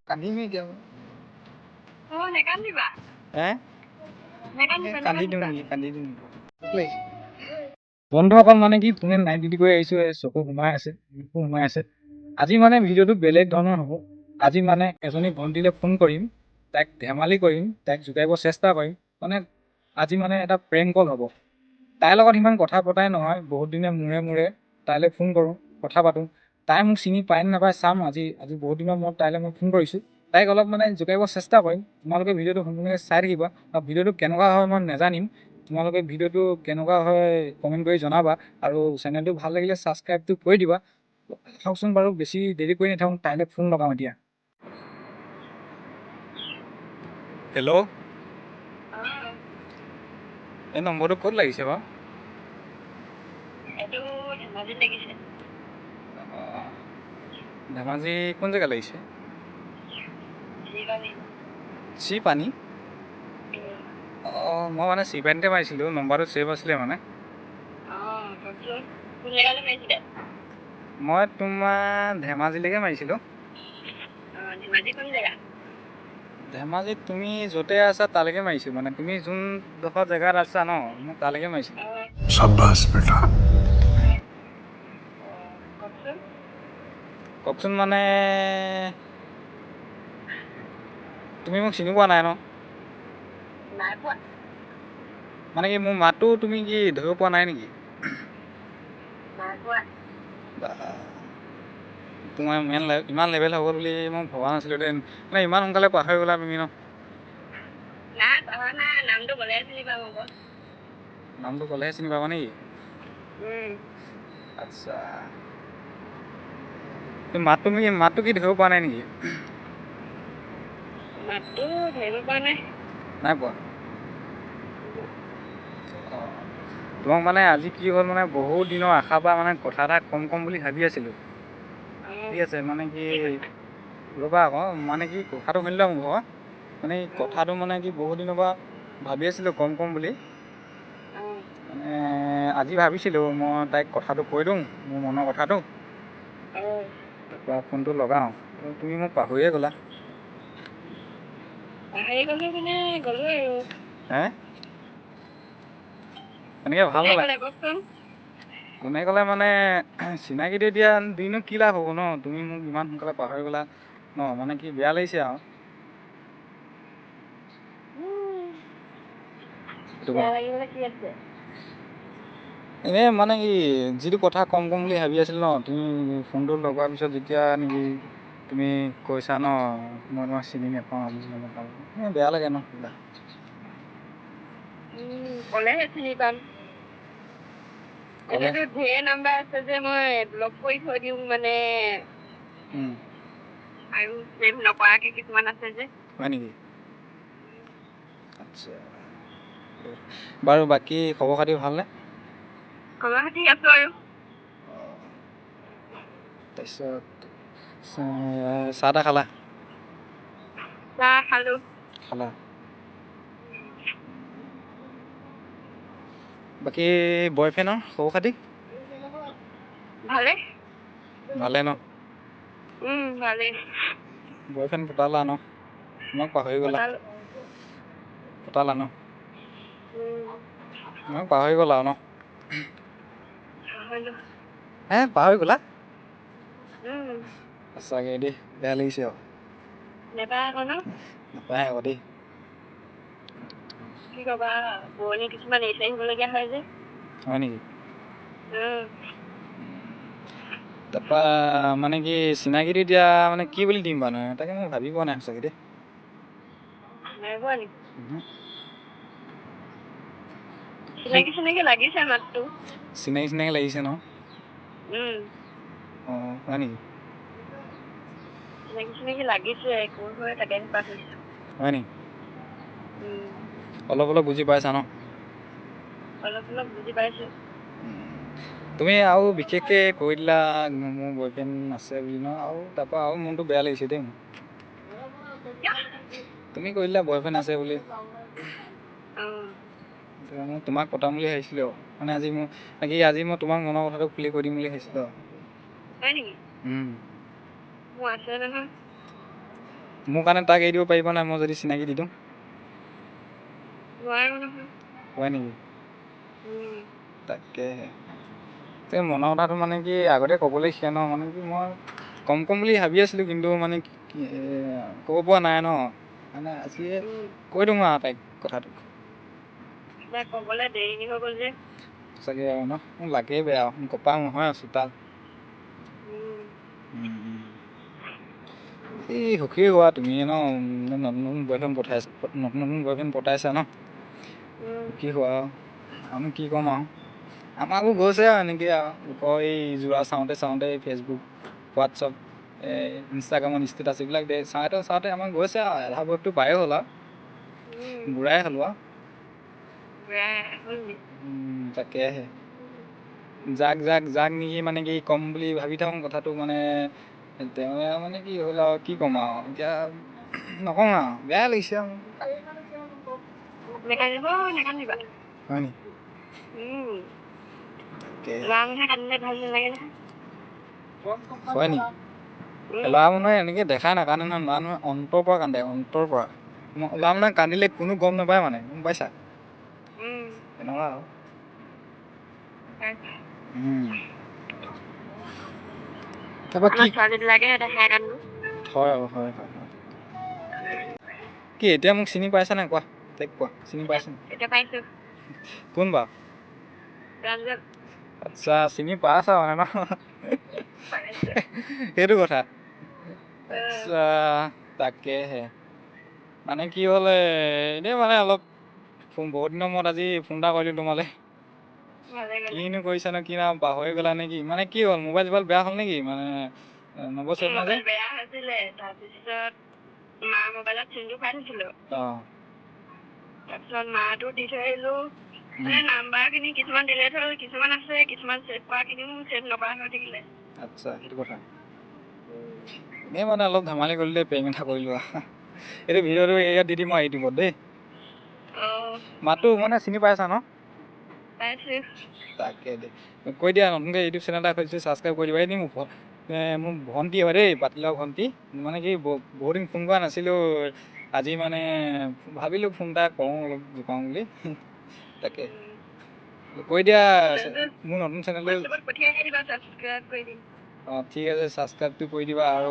কান্দিমি এতিয়া নেকান্দিবা হে নেকান্দিবা কান্দি দিওঁ নেকি বন্ধুসকল মানে কি ফোনে নাইট ডিউটি কৰি আহিছো চকু সোমাই আছে আজি মানে ভিডিঅ'টো বেলেগ ধৰণৰ হ'ব আজি মানে এজনী ভণ্টিলৈ ফোন কৰিম তাইক ধেমালি কৰিম তাইক জোকাৰিব চেষ্টা কৰিম মানে আজি মানে এটা প্ৰেংক কল হ'ব তাইৰ লগত ইমান কথা পতাই নহয় বহুত দিনৰ মূৰে তাইলৈ ফোন কৰোঁ কথা পাতোঁ তাই মোক চিনি পাই নাপায় চাম আজি বহুত দিনৰ মূৰত তাইলৈ মই ফোন কৰিছোঁ তাইক অলপ মানে জোকাৰিব চেষ্টা কৰিম তোমালোকে ভিডিঅ'টো সম্পূৰ্ণকৈ চাই থাকিবা আৰু ভিডিঅ'টো কেনেকুৱা হয় মই নাজানিম তোমালোকে ভিডিঅ'টো কেনেকুৱা হয় কমেণ্ট কৰি জনাবা আৰু চেনেলটো ভাল লাগিলে ছাবস্ক্ৰাইবটো কৰি দিবা চাওকচোন বাৰু বেছি দেৰি কৰি নাথাকোঁ তাইলৈ ফোন লগাওঁ এতিয়া হেল্ল' এই নম্বৰটো ক'ত লাগিছে বাৰু ধেমাজি কোন জেগা লাগিছে চিপানী অঁ মই মানে চিপানীতে মাৰিছিলোঁ নম্বৰটো ছেভ আছিলে মানে মই তোমাৰ ধেমাজিলৈকে মাৰিছিলোঁ ধেমাজিত তুমি য'তে আছা তালৈকে মাৰিছোঁ মানে তুমি যোনডোখৰ জেগাত আছা ন মই তালৈকে মাৰিছিলোঁ शाबाश बेटा কওকচোন মানে তুমি মোক চিনি পোৱা নাই ন মানে কি মোৰ মাতটো তুমি কি ধৰিব পৰা নাই নেকি তোমাৰ ইমান লেভেল হ'ব বুলি মই ভবা নাছিলোঁ দেই মানে ইমান সোনকালে পাহৰি গ'লা তুমি ন নামটো ক'লেহে চিনি পাবা নেকি আচ্ছা মাতটো কি ধৰিব পৰা নাই নেকি নাই পোৱা অঁ তোমাক মানে আজি কি হ'ল মানে বহুত দিনৰ আশাৰ পৰা মানে কথা এটা কম বুলি ভাবি আছিলোঁ ঠিক আছে মানে কি ৰ'বা আকৌ মানে কি কথাটো শুনি লোৱা মোক আকৌ মানে কথাটো মানে কি বহুত দিনৰ পৰা ভাবি আছিলোঁ কম বুলি মানে আজি ভাবিছিলোঁ মই তাইক কথাটো কৈ দিওঁ মোৰ মনৰ কথাটো তাৰপৰা ফোনটো লগাওঁ তুমি মোক পাহৰিয়ে গ'লা হে এনেকৈ ভাল নালাগে কোনে ক'লে মানে চিনাকিটো এতিয়া দিনো কি লাভ হ'ব ন তুমি মোক ইমান সোনকালে পাহৰি গ'লা ন মানে কি বেয়া লাগিছে আৰু এনেই মানে কি যিটো কথা কম বুলি ভাবি আছিলোঁ ন তুমি ফোনটো লগোৱাৰ পিছত যেতিয়া নেকি তুমি কৈছা ন মই তোমাক চিনি নাপাওঁ বেয়া লাগে ন ক'লেহে চিনি পাম এনেতো ঢেৰ নাম্বাৰ আছে যে মই ব্লক কৰি থৈ দিওঁ মানে আৰু ছেভ নকৰাকে কিছুমান আছে যে হয় নেকি আচ্ছা বাৰু বাকী খবৰ খাতি ভালনে খবৰ খাতি আছো আৰু তাৰপিছত চাহ তাহ খালা চাহ খালো খালা বাকী বয়ফ্ৰেণ্ডৰ খবৰ খাতি ভালে ন ভালে বয়ফ্ৰেণ্ড পটালা ন মোক পাহৰি গ'লা পটালা ন মোক পাহৰি গ'লা ন হে পাহৰি গ'লা সঁচাকৈ দেই বেয়া লাগিছে আৰু নাপায় আকৌ দেই কি ক'বা পুৰণি কিছুমান এৰি আহিবলগীয়া হয় যে হয় নেকি তাৰপৰা মানে কি চিনাকিটো এতিয়া মানে কি বুলি দিম বাৰু তাকে মই ভাবি পোৱা নাই সঁচাকৈ দেই চিনাকি লাগিছে মাতটো চিনাকি লাগিছে ন অঁ হয় নেকি চিনাকি লাগিছে কোন হয় তাকে পাহৰিছো হয় নেকি অলপ বুজি পাইছা ন অলপ বুজি পাইছো তুমি আৰু বিশেষকৈ কৈ দিলা মোৰ বয়ফ্ৰেণ্ড আছে বুলি ন আৰু তাৰপৰা আৰু মনটো বেয়া লাগিছে দেই তুমি কৈ দিলা বয়ফ্ৰেণ্ড আছে বুলি মই তোমাক পটাম বুলি ভাবিছিলোঁ মানে আজি মই তোমাক মনৰ কথাটো খুলি কৈ দিম বুলি ভাবিছিলোঁ হয় নেকি মোৰ আছে নহয় মোৰ কাৰণে তাক এৰি দিব পাৰিব নাই মই যদি চিনাকি দি দিওঁ নোৱাৰো নহয় হয় নেকি উম তাকে মনৰ কথাটো মানে কি আগতে ক'বলৈ শিকে ন মানে কি মই কম বুলি ভাবি আছিলোঁ কিন্তু মানে ক'ব পৰা নাই ন মানে আজি কৈ দিওঁ আৰু তাইক কথাটো কিবা ক'বলৈ দেৰি হৈ গ'ল যে চাগে আৰু ন মোৰ লাগেই বেয়া কপা নহয় আছোঁ তাত এই সুখী হোৱা তুমি ন নতুন বয়ফ্ৰেণ্ড পঠাইছা নতুন বয়ফ্ৰেণ্ড পঠাইছা ন সুখী হোৱা আমি কি ক'ম আৰু আমাকো গৈছে আৰু এনেকৈ আৰু লোকৰ এই যোৰা চাওঁতে ফেচবুক হোৱাটছআপ ইনষ্টাগ্ৰামত ষ্টেটাছ এইবিলাক চাওঁতে আমাক গৈছে আৰু আধা বয়সটো পায়ে হ'ল আৰু বুঢ়াই হ'লো আৰু তাকেহে যাক নেকি মানে কি ক'ম বুলি ভাবি থাকোঁ কথাটো মানে তেওঁ মানে কি হ'ল আৰু কি ক'ম আৰু এতিয়া নকওঁ আৰু বেয়া লাগিছে আৰু হয় নি হয় নি ল'ৰা মানুহে এনেকৈ দেখাই নাকান্দে নহয় ল'ৰা মানুহে অন্তৰ পৰা কান্দে অন্তৰ পৰা ল'ৰা মানুহে কান্দিলে কোনো গম নাপায় মানে গম পাইছা তেনেকুৱা আৰু তাৰপৰা কি হয় কি এতিয়া মোক চিনি পাইছা নাই কোৱা তাইক কোৱা চিনি পাইছা কোন বাৰু আচ্ছা চিনি পাইছা মানে ন সেইটো কথা আচ্ছা তাকেহে মানে কি হ'ল এনেই মানে অলপ বহুত দিনৰ মূৰত আজি ফোন এটা কৰিলোঁ তোমালৈ কিনো কৰিছানো কি নাম পাহৰি গ'লা নেকি মানে কি হ'ল মোবাইল চোবাইল বেয়া হ'ল নেকি মানে নবছৰ যে বেয়া হৈছিলে তাৰপিছত মাৰ মোবাইলত চিমটো ভৰাই থৈছিলোঁ তাৰপিছত মাৰটো দি থৈ আহিলোঁ মানে নাম্বাৰখিনি কিছুমান ডিলেট হ'ল কিছুমান আছে কিছুমান ছেভ কৰাখিনিও ছেভ নকৰা হৈ থাকিলে আচ্ছা সেইটো কথা এনেই মানে অলপ ধেমালি কৰিলোঁ দেই প্ৰেম এটা কৰিলোঁ এইটো ভিডিঅ'টো ইয়াত দি দিম আৰু ইউটিউবত দেই মাতটো মানে চিনি পাইছা ন তাকে দেই কৈ দিয়া নতুনকৈ ইউটিউব চেনেল এটা খুলিছোঁ ছাবস্ক্ৰাইব কৰি দিবা এই মোৰ ভণ্টি হয় দেই পাতিলৰ ভণ্টি মানে কি বহুত দিন ফোন কৰা নাছিলোঁ আজি মানে ভাবিলোঁ ফোন এটা কৰোঁ অলপ জোকাওঁ বুলি তাকে কৈ দিয়া মোৰ নতুন চেনেলটো অঁ ঠিক আছে ছাবস্ক্ৰাইবটো কৰি দিবা আৰু